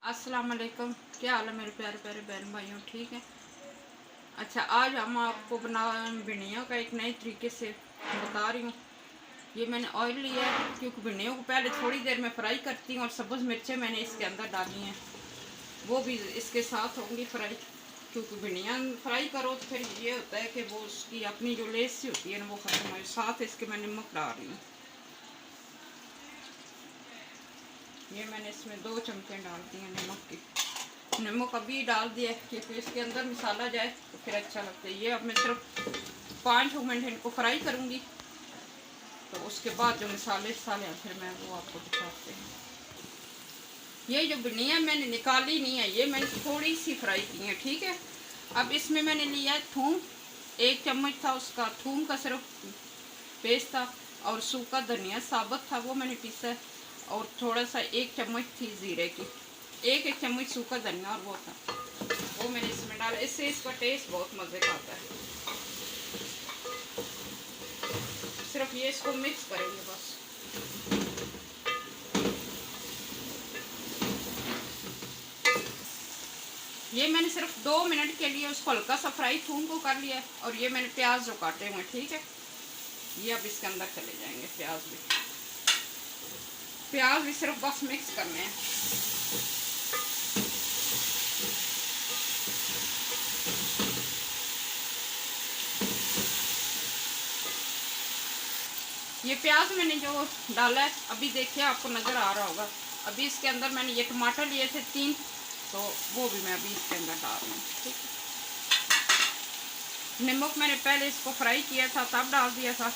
अस्सलाम वालेकुम। क्या हाल है मेरे प्यारे प्यारे बहन भाइयों, ठीक है। अच्छा, आज हम आपको भिंडियों का एक नए तरीके से बता रही हूँ। ये मैंने ऑयल लिया है क्योंकि भिंडियों को पहले थोड़ी देर में फ्राई करती हूँ और सब्ज़ मिर्चें मैंने इसके अंदर डाली हैं, वो भी इसके साथ होंगी फ्राई। क्योंकि भिंडियाँ फ्राई करो तो फिर ये होता है कि वो उसकी अपनी जो लेस सी होती है ना वो ख़त्म हो। साथ इसके मैं नमक डाल रही हूँ। ये मैंने इसमें 2 चमचे डाल दिए नमक की। नमक अभी डाल दिया क्योंकि इसके अंदर मसाला जाए तो फिर अच्छा लगता है। ये अब मैं सिर्फ 5 मिनट इनको फ्राई करूँगी, तो उसके बाद जो मसाले हैं फिर मैं वो आपको दिखाते हैं। ये जो भिंडियाँ मैंने निकाली नहीं है, ये मैंने थोड़ी सी फ्राई की है, ठीक है। अब इसमें मैंने लिया है थूम, 1 चम्मच था उसका थूम का सिर्फ पेस्ट था, और सूखा धनिया साबुत था वो मैंने पीसा है, और थोड़ा सा 1 चम्मच थी ज़ीरे की, एक चम्मच सूखा धनिया और वो था, वो मैंने इसमें डाला। इससे इसका टेस्ट बहुत मज़े का आता है। सिर्फ ये इसको मिक्स करेंगे बस। ये मैंने सिर्फ 2 मिनट के लिए उसको हल्का सा फ्राई थूम को कर लिया है, और ये मैंने प्याज जो काटे हुए, ठीक है, ये अब इसके अंदर चले जाएंगे। प्याज भी सिर्फ बस मिक्स करने हैं। ये प्याज मैंने जो डाला है अभी देखिए, आपको नज़र आ रहा होगा। अभी इसके अंदर मैंने ये टमाटर लिए थे 3, तो वो भी मैं अभी इसके अंदर डाल रही हूँ, ठीक है। नमक मैंने पहले इसको फ्राई किया था तब डाल दिया था।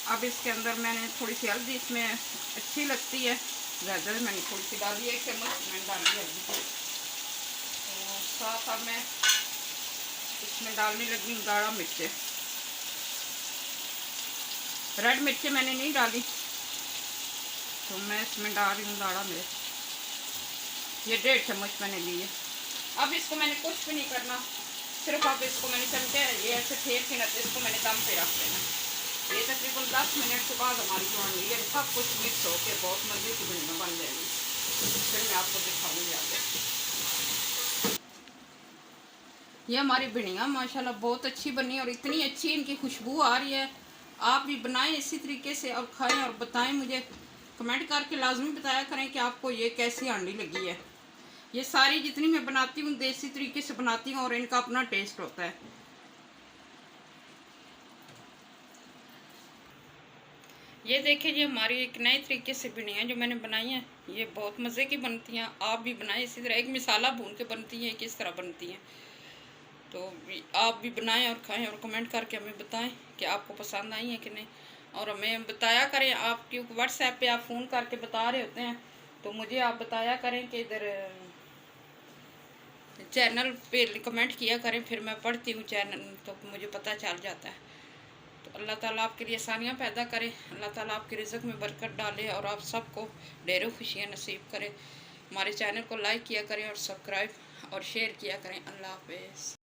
अब इसके अंदर मैंने थोड़ी सी हल्दी, इसमें अच्छी लगती है ज़्यादा, मैंने थोड़ी सी डाली, 1 चम्मच मैंने डाली हल्दी। तो साथ अब मैं इसमें डालने लगी हूँ गाढ़ा मिर्चें। रेड मिर्चें मैंने नहीं डाली, तो मैं इसमें डाल रही हूँ गाढ़ा मिर्च। ये 1.5 चम्मच मैंने ली है। अब इसको मैंने कुछ भी नहीं करना, सिर्फ अब इसको मैंने चमचे ये ऐसे फेर के ना, इसको मैंने दम पे रख देना। ये तकरीबन 10 मिनट के बाद हमारी जो हांडी है सब कुछ मिक्स होकर बहुत मज़े की भिंडियाँ बन जाएगी। फिर मैं आपको दिखाऊंगी आगे। ये हमारी भिंडियाँ माशाल्लाह बहुत अच्छी बनी, और इतनी अच्छी इनकी खुशबू आ रही है। आप भी बनाएं इसी तरीके से और खाएं, और बताएं मुझे, कमेंट करके लाजमी बताया करें कि आपको ये कैसी हांडी लगी है। ये सारी जितनी मैं बनाती हूँ देसी तरीके से बनाती हूँ, और इनका अपना टेस्ट होता है। ये देखिए, ये हमारी एक नए तरीके से भिंडियाँ जो मैंने बनाई हैं, ये बहुत मज़े की बनती हैं। आप भी बनाएं इसी तरह। एक मसाला भून के बनती है, किस तरह बनती हैं, तो आप भी बनाएं और खाएं, और कमेंट करके हमें बताएं कि आपको पसंद आई है कि नहीं। और हमें बताया करें, आप क्योंकि व्हाट्सएप पे आप फ़ोन करके बता रहे होते हैं, तो मुझे आप बताया करें कि इधर चैनल पे कमेंट किया करें, फिर मैं पढ़ती हूँ चैनल, तो मुझे पता चल जाता है। तो अल्लाह ताला आपके लिए आसानियाँ पैदा करे, अल्लाह ताला आपके रिज़्क़ में बरकत डाले, और आप सबको ढेरों खुशियाँ नसीब करे। हमारे चैनल को लाइक किया करें और सब्सक्राइब और शेयर किया करें। अल्लाह हाफ़िज़।